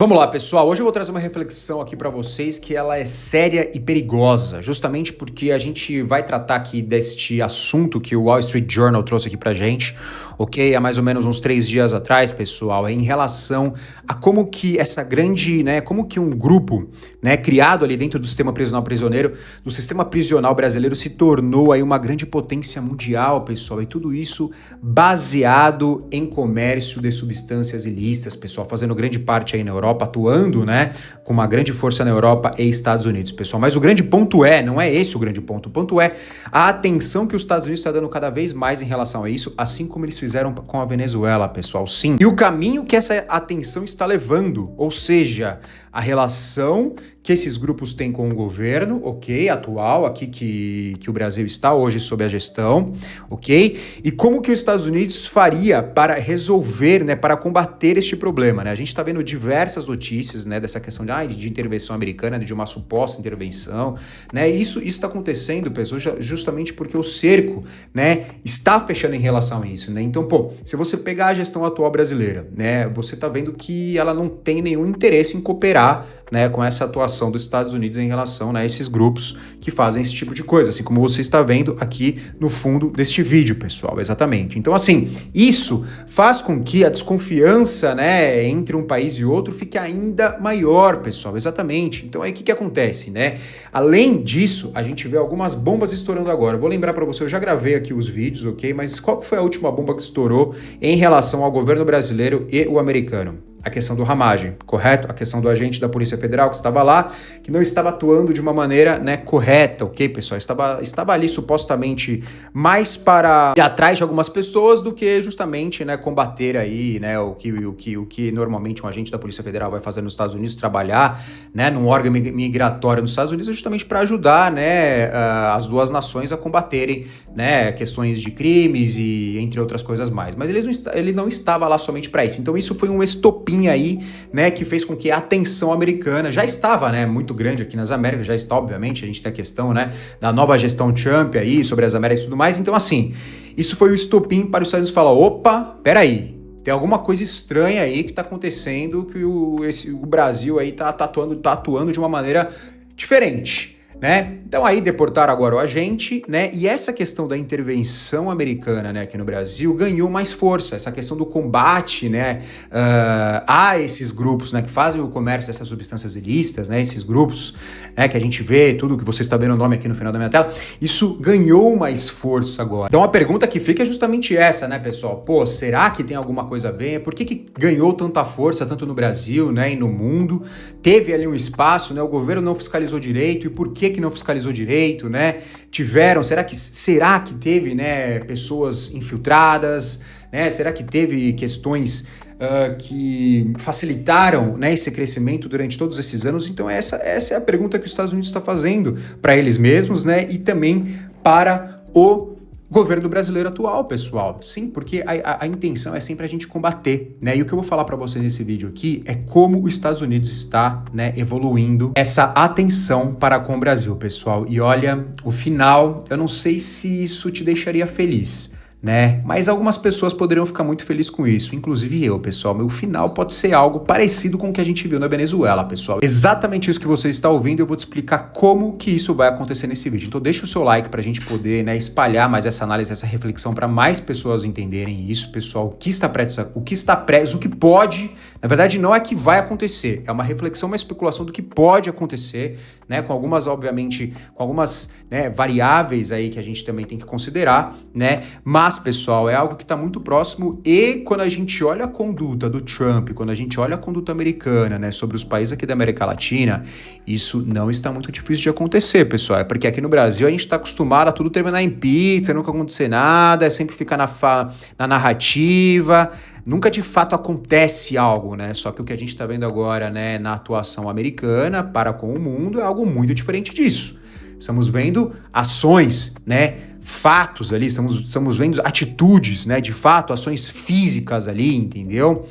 Vamos lá, pessoal. Hoje eu vou trazer uma reflexão aqui para vocês que ela é séria e perigosa, justamente porque a gente vai tratar aqui deste assunto que o Wall Street Journal trouxe aqui pra gente, ok? Há mais ou menos uns 3 dias atrás, pessoal, em relação a como que essa grande, como que um grupo, criado ali dentro do sistema prisional prisioneiro, do sistema prisional brasileiro se tornou aí uma grande potência mundial, pessoal, e tudo isso baseado em comércio de substâncias ilícitas, pessoal, fazendo grande parte aí na Europa, atuando, com uma grande força na Europa e Estados Unidos, pessoal. Mas o grande ponto não é esse o grande ponto. O ponto é a atenção que os Estados Unidos está dando cada vez mais em relação a isso, assim como eles fizeram com a Venezuela, pessoal. Sim. E o caminho que essa atenção está levando, ou seja, a relação que esses grupos têm com o governo, ok, atual, aqui que o Brasil está hoje sob a gestão, ok? E como que os Estados Unidos faria para resolver, para combater este problema, A gente está vendo diversas notícias, dessa questão de intervenção americana, de uma suposta intervenção, Isso está acontecendo, pessoal, justamente porque o cerco, está fechando em relação a isso, Então, se você pegar a gestão atual brasileira, você está vendo que ela não tem nenhum interesse em cooperar, com essa atuação dos Estados Unidos em relação a esses grupos que fazem esse tipo de coisa, assim como você está vendo aqui no fundo deste vídeo, pessoal, exatamente. Então, assim, isso faz com que a desconfiança, entre um país e outro fique ainda maior, pessoal, exatamente. Então, aí o que acontece, Além disso, a gente vê algumas bombas estourando agora. Eu vou lembrar para você, eu já gravei aqui os vídeos, ok? Mas qual foi a última bomba que estourou em relação ao governo brasileiro e o americano? A questão do ramagem, correto? A questão do agente da Polícia Federal que estava lá, que não estava atuando de uma maneira, correta, ok, pessoal? Estava ali supostamente mais para ir atrás de algumas pessoas do que justamente, combater aí, o que normalmente um agente da Polícia Federal vai fazer nos Estados Unidos, trabalhar, num órgão migratório nos Estados Unidos, é justamente para ajudar, as duas nações a combaterem, questões de crimes e entre outras coisas mais. Mas ele não estava lá somente para isso. Então isso foi um estopim aí, que fez com que a atenção americana já estava, muito grande aqui nas Américas, já está, obviamente, a gente tem a questão, da nova gestão Trump aí, sobre as Américas e tudo mais. Então, assim, isso foi o estopim para os Estados Unidos falar, opa, peraí, tem alguma coisa estranha aí que está acontecendo, que o Brasil aí tá atuando de uma maneira diferente. Então aí deportaram agora o agente, e essa questão da intervenção americana, aqui no Brasil ganhou mais força, essa questão do combate, a esses grupos, que fazem o comércio dessas substâncias ilícitas, esses grupos, que a gente vê, tudo que você está vendo o nome aqui no final da minha tela, isso ganhou mais força agora. Então a pergunta que fica é justamente essa, pessoal? Será que tem alguma coisa a ver? Por que ganhou tanta força, tanto no Brasil, e no mundo? Teve ali um espaço, o governo não fiscalizou direito, e por que não fiscalizou direito, será que teve, pessoas infiltradas, será que teve questões que facilitaram, esse crescimento durante todos esses anos? Então essa é a pergunta que os Estados Unidos está fazendo para eles mesmos, e também para o governo brasileiro atual, pessoal. Sim, porque a intenção é sempre a gente combater, E o que eu vou falar para vocês nesse vídeo aqui é como os Estados Unidos está, evoluindo essa atenção para com o Brasil, pessoal. E olha, o final, eu não sei se isso te deixaria feliz, mas algumas pessoas poderiam ficar muito felizes com isso, inclusive eu, pessoal. Meu final pode ser algo parecido com o que a gente viu na Venezuela, pessoal. Exatamente isso que você está ouvindo, eu vou te explicar como que isso vai acontecer nesse vídeo. Então deixa o seu like pra gente poder, espalhar mais essa análise, essa reflexão para mais pessoas entenderem isso, pessoal. O que está preso, o que pode, na verdade não é que vai acontecer, é uma reflexão, uma especulação do que pode acontecer, com algumas, obviamente, com algumas, variáveis aí que a gente também tem que considerar, Mas, pessoal, é algo que está muito próximo, e quando a gente olha a conduta do Trump, quando a gente olha a conduta americana, sobre os países aqui da América Latina, isso não está muito difícil de acontecer, pessoal. É porque aqui no Brasil a gente está acostumado a tudo terminar em pizza, nunca acontecer nada, é sempre ficar na narrativa, nunca de fato acontece algo, Só que o que a gente está vendo agora, na atuação americana para com o mundo é algo muito diferente disso. Estamos vendo ações, fatos ali, estamos vendo atitudes, de fato, ações físicas ali, entendeu?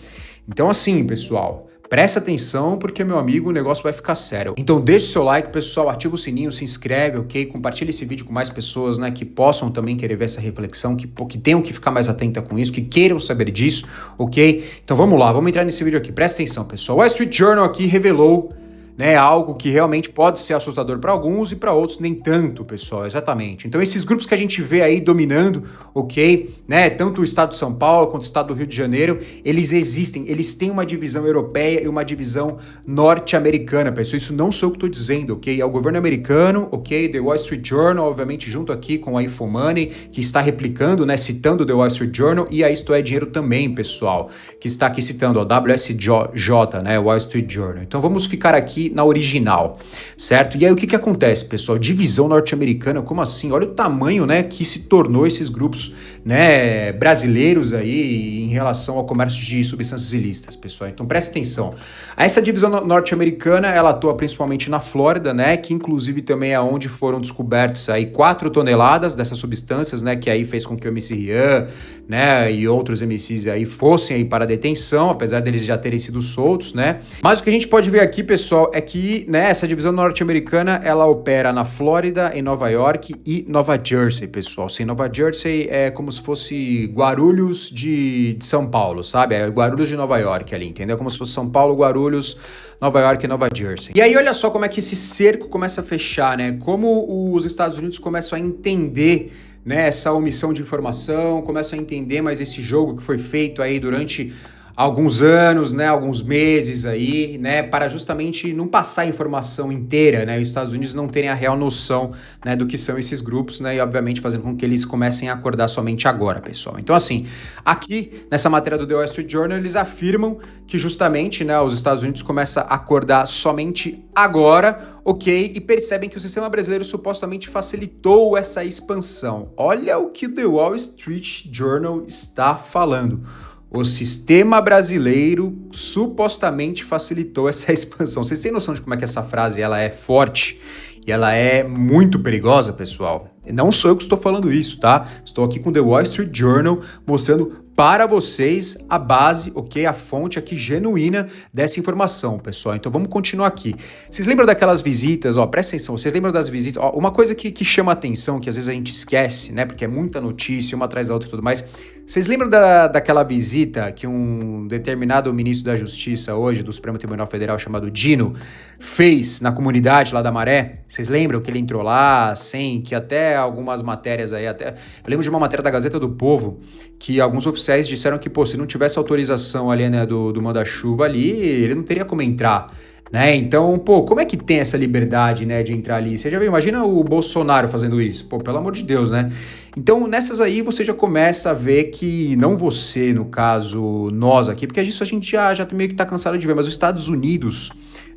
Então, assim, pessoal, Presta atenção porque, meu amigo, o negócio vai ficar sério. Então deixa o seu like, pessoal, ativa o sininho, se inscreve, ok? Compartilha esse vídeo com mais pessoas, né, que possam também querer ver essa reflexão, que tenham que ficar mais atenta com isso, que queiram saber disso, ok? Então vamos lá, vamos entrar nesse vídeo aqui. Presta atenção, pessoal. O Wall Street Journal aqui revelou, né, algo que realmente pode ser assustador para alguns e para outros nem tanto, pessoal, exatamente. Então esses grupos que a gente vê aí dominando, ok, né, tanto o estado de São Paulo quanto o estado do Rio de Janeiro, eles existem, eles têm uma divisão europeia e uma divisão norte-americana, pessoal. Isso não sou eu que estou dizendo, ok? É o governo americano, ok? The Wall Street Journal, obviamente junto aqui com a Infomoney, que está replicando, né, citando The Wall Street Journal, e a Isto É Dinheiro também, pessoal, que está aqui citando, ó, WSJ, né, Wall Street Journal. Então vamos ficar aqui na original, certo? E aí o que acontece, pessoal? Divisão norte-americana, como assim? Olha o tamanho, né, que se tornou esses grupos, né, brasileiros aí em relação ao comércio de substâncias ilícitas, pessoal. Então presta atenção. Essa divisão norte-americana, ela atua principalmente na Flórida, né, que inclusive também é onde foram descobertos aí 4 toneladas dessas substâncias, né, que aí fez com que o MC Rian, né, e outros MCs aí fossem aí para a detenção, apesar deles já terem sido soltos, né? Mas o que a gente pode ver aqui, pessoal, é que, né, essa divisão norte-americana, ela opera na Flórida, em Nova York e Nova Jersey, pessoal. Sem Nova Jersey é como se fosse Guarulhos de São Paulo, sabe? É Guarulhos de Nova York ali, entendeu? Como se fosse São Paulo, Guarulhos, Nova York e Nova Jersey. E aí, olha só como é que esse cerco começa a fechar, né? Como os Estados Unidos começam a entender, né, essa omissão de informação, começam a entender mais esse jogo que foi feito aí durante alguns anos, né, alguns meses aí, né, para justamente não passar a informação inteira, né, os Estados Unidos não terem a real noção, né, do que são esses grupos, né, e obviamente fazendo com que eles comecem a acordar somente agora, pessoal. Então assim, aqui nessa matéria do The Wall Street Journal, eles afirmam que justamente, né, os Estados Unidos começam a acordar somente agora, ok, e percebem que o sistema brasileiro supostamente facilitou essa expansão. Olha o que o The Wall Street Journal está falando. O sistema brasileiro supostamente facilitou essa expansão. Vocês têm noção de como é que essa frase ela é forte e ela é muito perigosa, pessoal? Não sou eu que estou falando isso, tá? Estou aqui com The Wall Street Journal mostrando para vocês a base, ok? A fonte aqui genuína dessa informação, pessoal. Então vamos continuar aqui. Vocês lembram daquelas visitas, ó, presta atenção, vocês lembram das visitas? Ó, uma coisa que chama atenção, que às vezes a gente esquece, né? Porque é muita notícia, uma atrás da outra e tudo mais. Vocês lembram daquela visita que um determinado ministro da Justiça hoje, do Supremo Tribunal Federal, chamado Dino, fez na comunidade lá da Maré? Vocês lembram que ele entrou lá, sem que até algumas matérias aí, até... Eu lembro de uma matéria da Gazeta do Povo, que alguns oficiais disseram que, pô, se não tivesse autorização ali, né, do manda-chuva ali, ele não teria como entrar, né? Então, pô, como é que tem essa liberdade, né, de entrar ali? Você já viu? Imagina o Bolsonaro fazendo isso. Pô, pelo amor de Deus, né? Então, nessas aí, você já começa a ver que, não você, no caso, nós aqui, porque isso a gente já meio que tá cansado de ver, mas os Estados Unidos,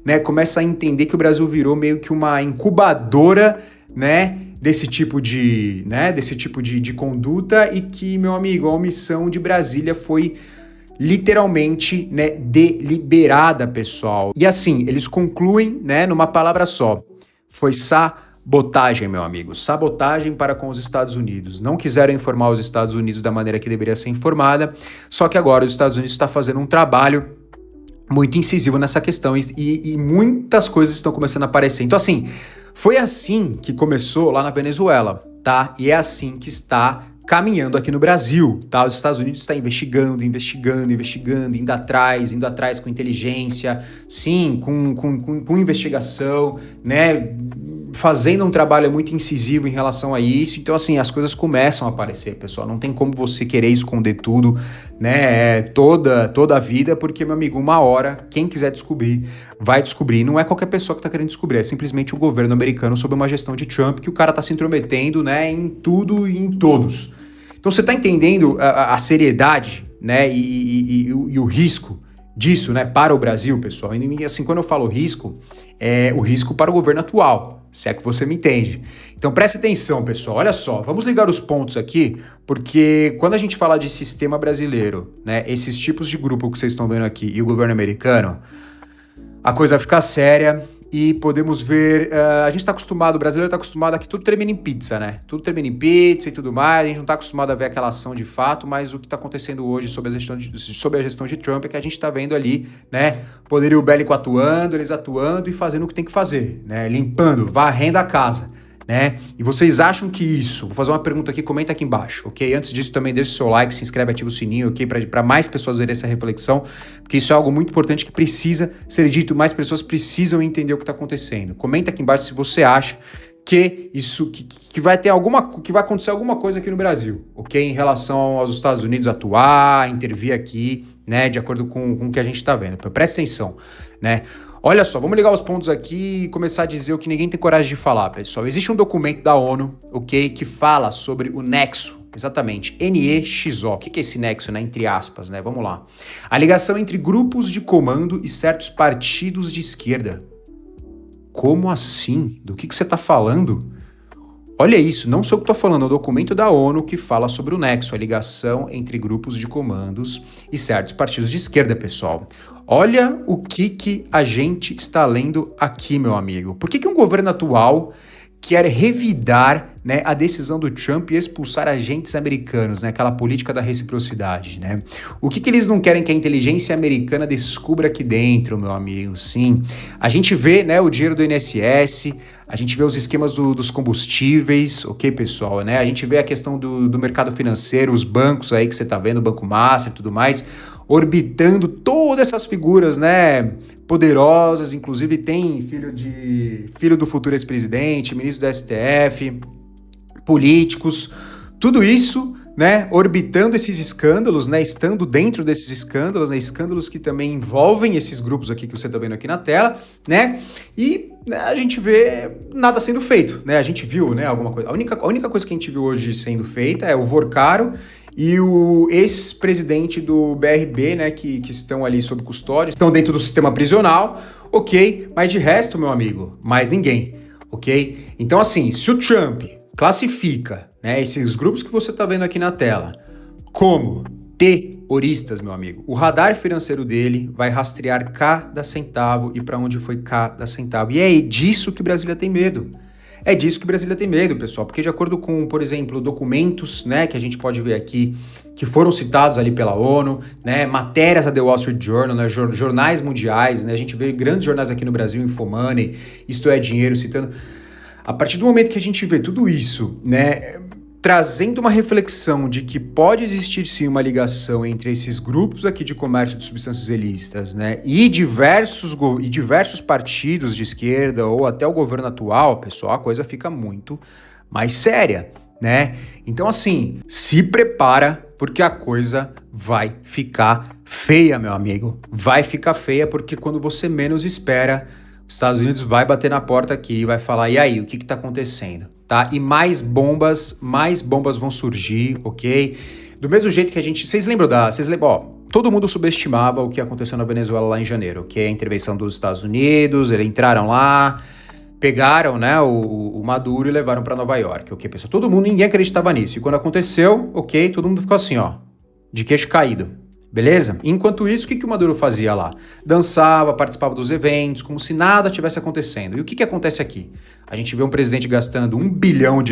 né, começa a entender que o Brasil virou meio que uma incubadora, né, desse tipo de conduta e que, meu amigo, a omissão de Brasília foi literalmente, né, deliberada, pessoal. E assim, eles concluem, né, numa palavra só. Foi sabotagem, meu amigo. Sabotagem para com os Estados Unidos. Não quiseram informar os Estados Unidos da maneira que deveria ser informada, só que agora os Estados Unidos está fazendo um trabalho muito incisivo nessa questão e muitas coisas estão começando a aparecer. Então assim, foi assim que começou lá na Venezuela, tá? E é assim que está caminhando aqui no Brasil, tá? Os Estados Unidos está investigando, indo atrás com inteligência, sim, com investigação, né? Fazendo um trabalho muito incisivo em relação a isso. Então, assim, as coisas começam a aparecer, pessoal. Não tem como você querer esconder tudo, né? Toda a vida, porque, meu amigo, uma hora, quem quiser descobrir, vai descobrir. Não é qualquer pessoa que tá querendo descobrir, é simplesmente o governo americano sob uma gestão de Trump, que o cara tá se intrometendo, né, em tudo e em todos. Então, você tá entendendo a seriedade, né, e o risco disso, né, para o Brasil, pessoal? E assim, quando eu falo risco, é o risco para o governo atual, se é que você me entende. Então preste atenção, pessoal, olha só, vamos ligar os pontos aqui, porque quando a gente fala de sistema brasileiro, né, esses tipos de grupo que vocês estão vendo aqui e o governo americano, a coisa vai ficar séria E podemos ver, a gente está acostumado, o brasileiro está acostumado a que tudo termina em pizza, né? Tudo termina em pizza e tudo mais, a gente não está acostumado a ver aquela ação de fato, mas o que está acontecendo hoje sob a gestão de Trump é que a gente está vendo ali, né, poderio bélico atuando, eles atuando e fazendo o que tem que fazer, né? Limpando, varrendo a casa. Né? E vocês acham que isso... Vou fazer uma pergunta aqui, comenta aqui embaixo, ok? Antes disso, também deixa o seu like, se inscreve, ativa o sininho, ok? Para mais pessoas verem essa reflexão, porque isso é algo muito importante que precisa ser dito, mais pessoas precisam entender o que está acontecendo. Comenta aqui embaixo se você acha que isso que vai ter que vai acontecer alguma coisa aqui no Brasil, ok? Em relação aos Estados Unidos atuar, intervir aqui, né? De acordo com o que a gente está vendo. Presta atenção, né? Olha só, vamos ligar os pontos aqui e começar a dizer o que ninguém tem coragem de falar, pessoal. Existe um documento da ONU, ok, que fala sobre o nexo, exatamente, NEXO. O que é esse nexo, né, entre aspas, né? Vamos lá. A ligação entre grupos de comando e certos partidos de esquerda. Como assim? Do que você está falando? Olha isso, não sou eu que estou falando, é o documento da ONU que fala sobre o nexo, a ligação entre grupos de comandos e certos partidos de esquerda, pessoal. Olha o que a gente está lendo aqui, meu amigo. Por que um governo atual quer revidar, né, a decisão do Trump e expulsar agentes americanos, né, aquela política da reciprocidade, né? O que eles não querem que a inteligência americana descubra aqui dentro, meu amigo? Sim, a gente vê, né, o dinheiro do INSS, a gente vê os esquemas dos combustíveis, ok, pessoal, né? A gente vê a questão do mercado financeiro, os bancos aí que você tá vendo, o Banco Master e tudo mais, orbitando todas essas figuras, né, poderosas, inclusive tem filho do futuro ex-presidente, ministro do STF, políticos, tudo isso, né, orbitando esses escândalos, né, estando dentro desses escândalos, né, escândalos que também envolvem esses grupos aqui que você está vendo aqui na tela, né, e né, a gente vê nada sendo feito, né, a gente viu, né, alguma coisa, a única coisa que a gente viu hoje sendo feita é o Vorcaro e o ex-presidente do BRB, né, que estão ali sob custódia, estão dentro do sistema prisional, ok, mas de resto, meu amigo, mais ninguém, ok? Então, assim, se o Trump classifica, né, esses grupos que você está vendo aqui na tela como terroristas, meu amigo, o radar financeiro dele vai rastrear cada centavo e para onde foi cada centavo. E é disso que Brasília tem medo. É disso que Brasília tem medo, pessoal, porque de acordo com, por exemplo, documentos, né, que a gente pode ver aqui, que foram citados ali pela ONU, né, matérias da The Wall Street Journal, né, jornais mundiais, né, a gente vê grandes jornais aqui no Brasil, Infomoney, Isto é Dinheiro, citando. A partir do momento que a gente vê tudo isso, né, trazendo uma reflexão de que pode existir sim uma ligação entre esses grupos aqui de comércio de substâncias ilícitas, né, e diversos partidos de esquerda ou até o governo atual, pessoal, a coisa fica muito mais séria, né? Então, assim, se prepara porque a coisa vai ficar feia, meu amigo. Vai ficar feia porque quando você menos espera, os Estados Unidos vai bater na porta aqui e vai falar, e aí, o que tá acontecendo? Tá? E mais bombas vão surgir, ok? Do mesmo jeito que a gente... Vocês lembram todo mundo subestimava o que aconteceu na Venezuela lá em janeiro, ok? A intervenção dos Estados Unidos, eles entraram lá, pegaram, né, o Maduro e levaram para Nova York, ok, pessoal? Ninguém acreditava nisso. E quando aconteceu, ok, todo mundo ficou assim, ó, de queixo caído. Beleza? Enquanto isso, o que o Maduro fazia lá? Dançava, participava dos eventos, como se nada tivesse acontecendo. E o que acontece aqui? A gente vê um presidente gastando R$1 bilhão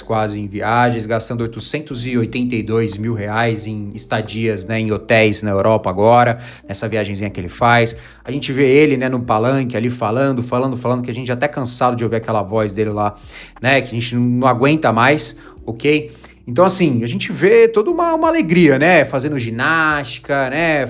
quase em viagens, gastando R$882 mil em estadias, né, em hotéis na Europa agora, nessa viagenzinha que ele faz. A gente vê ele, né, no palanque ali falando, que a gente já até cansado de ouvir aquela voz dele lá, né, que a gente não aguenta mais, ok? Então, assim, a gente vê toda uma alegria, né? Fazendo ginástica, né?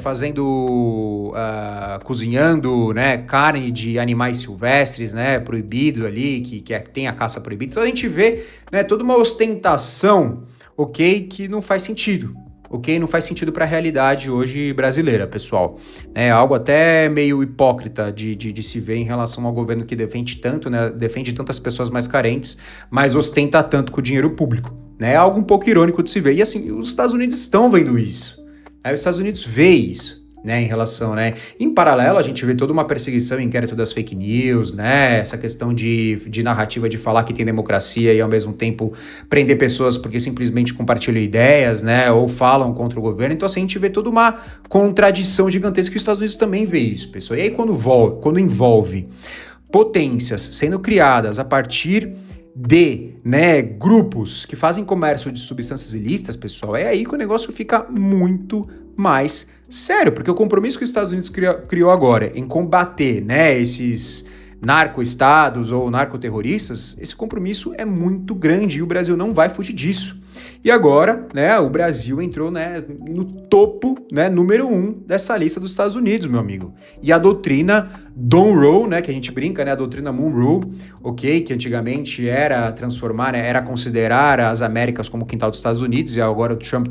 Cozinhando, né? Carne de animais silvestres, né? Proibido ali, que tem a caça proibida. Então, a gente vê, né, toda uma ostentação, ok? Que não faz sentido, ok? Não faz sentido para a realidade hoje brasileira, pessoal. É algo até meio hipócrita de se ver em relação ao governo que defende tanto, né? Defende tantas pessoas mais carentes, mas ostenta tanto com o dinheiro público. É algo um pouco irônico de se ver. E assim, os Estados Unidos estão vendo isso. Os Estados Unidos vê isso, né, em relação, né? Em paralelo, a gente vê toda uma perseguição e inquérito das fake news, né? Essa questão de narrativa de falar que tem democracia e ao mesmo tempo prender pessoas porque simplesmente compartilham ideias, né? Ou falam contra o governo. Então, assim, a gente vê toda uma contradição gigantesca que os Estados Unidos também vê isso, pessoal. E aí, quando envolve potências sendo criadas a partir de, né, grupos que fazem comércio de substâncias ilícitas, pessoal, é aí que o negócio fica muito mais sério, porque o compromisso que os Estados Unidos criou agora em combater, né, esses narco-estados ou narcoterroristas, esse compromisso é muito grande e o Brasil não vai fugir disso. E agora, né, o Brasil entrou, né, no topo, né, número 1 dessa lista dos Estados Unidos, meu amigo. E a doutrina Monroe, né, que a gente brinca, né, a doutrina Monroe, ok, que antigamente era transformar, né, era considerar as Américas como quintal dos Estados Unidos, e agora o Trump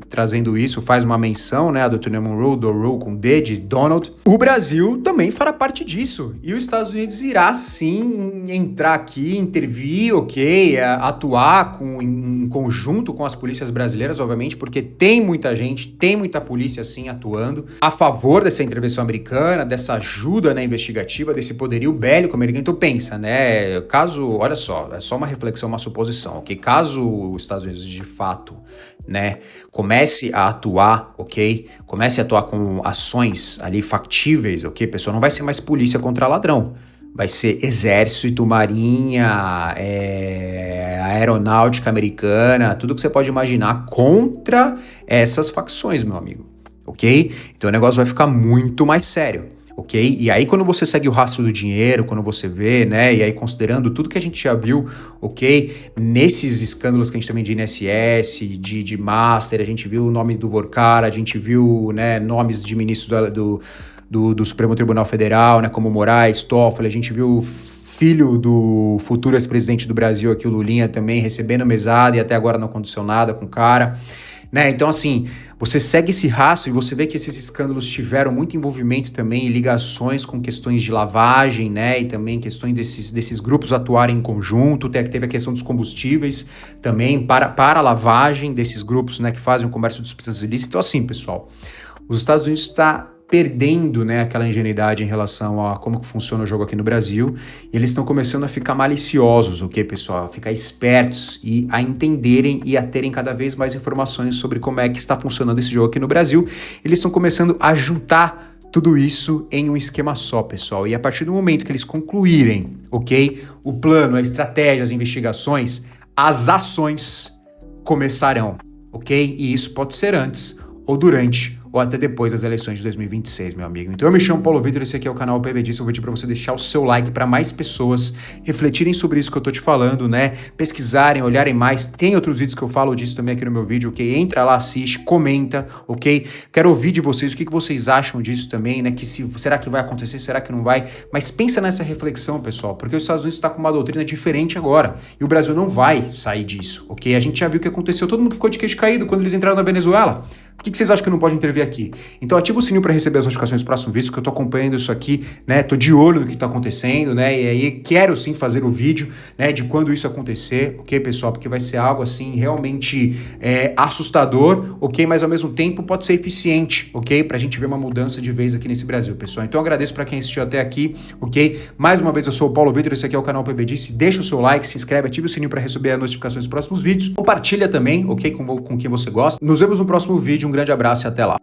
trazendo isso, faz uma menção, né, a doutrina Monroe com D de Donald. O Brasil também fará parte disso, e os Estados Unidos irá sim entrar aqui, intervir, ok, atuar em conjunto com as polícias brasileiras, obviamente, porque tem muita gente, tem muita polícia, sim, atuando a favor dessa intervenção americana, dessa ajuda, né, investigativa, desse poderio bélico americano. Então pensa, né, caso, olha só, é só uma reflexão, uma suposição, ok? Caso os Estados Unidos, de fato, né, comece a atuar, ok? Comece a atuar com ações ali factíveis, ok? Pessoal, não vai ser mais polícia contra ladrão. Vai ser exército, marinha, aeronáutica americana, tudo que você pode imaginar contra essas facções, meu amigo, ok? Então o negócio vai ficar muito mais sério, ok? E aí quando você segue o rastro do dinheiro, quando você vê, né, e aí considerando tudo que a gente já viu, ok? Nesses escândalos que a gente também de INSS, de Master, a gente viu o nome do Vorkara, a gente viu, né, nomes de ministros do Supremo Tribunal Federal, né, como Moraes, Toffoli, a gente viu o filho do futuro ex-presidente do Brasil aqui, o Lulinha, também recebendo mesada e até agora não aconteceu nada com o cara, né, então assim, você segue esse rastro e você vê que esses escândalos tiveram muito envolvimento também e ligações com questões de lavagem, né, e também questões desses grupos atuarem em conjunto, teve a questão dos combustíveis também para a lavagem desses grupos, né, que fazem o comércio de substâncias ilícitas. Então assim, pessoal, os Estados Unidos está perdendo, né, aquela ingenuidade em relação a como que funciona o jogo aqui no Brasil, e eles estão começando a ficar maliciosos, ok, pessoal? A ficar espertos e a entenderem e a terem cada vez mais informações sobre como é que está funcionando esse jogo aqui no Brasil. Eles estão começando a juntar tudo isso em um esquema só, pessoal. E a partir do momento que eles concluírem, ok, o plano, a estratégia, as investigações, as ações começarão, ok? E isso pode ser antes ou durante ou até depois das eleições de 2026, meu amigo. Então eu me chamo Paulo Vitor, esse aqui é o canal PV Disso. Eu vou pedir para você deixar o seu like para mais pessoas refletirem sobre isso que eu tô te falando, né? Pesquisarem, olharem mais. Tem outros vídeos que eu falo disso também aqui no meu vídeo, ok? Entra lá, assiste, comenta, ok? Quero ouvir de vocês o que vocês acham disso também, né? Será que vai acontecer, será que não vai? Mas pensa nessa reflexão, pessoal, porque os Estados Unidos está com uma doutrina diferente agora e o Brasil não vai sair disso, ok? A gente já viu o que aconteceu, todo mundo ficou de queixo caído quando eles entraram na Venezuela. Por que vocês acham que não pode intervir aqui? Então ativa o sininho para receber as notificações dos próximos vídeos, que eu tô acompanhando isso aqui, né? Tô de olho no que tá acontecendo, né? E aí quero sim fazer o vídeo, né, de quando isso acontecer, ok, pessoal? Porque vai ser algo assim realmente assustador, ok? Mas ao mesmo tempo pode ser eficiente, ok? Pra gente ver uma mudança de vez aqui nesse Brasil, pessoal. Então eu agradeço para quem assistiu até aqui, ok? Mais uma vez eu sou o Paulo Vitor, esse aqui é o canal PV Disso. Deixa o seu like, se inscreve, ativa o sininho para receber as notificações dos próximos vídeos. Compartilha também, ok? Com quem você gosta. Nos vemos no próximo vídeo. Um grande abraço e até lá.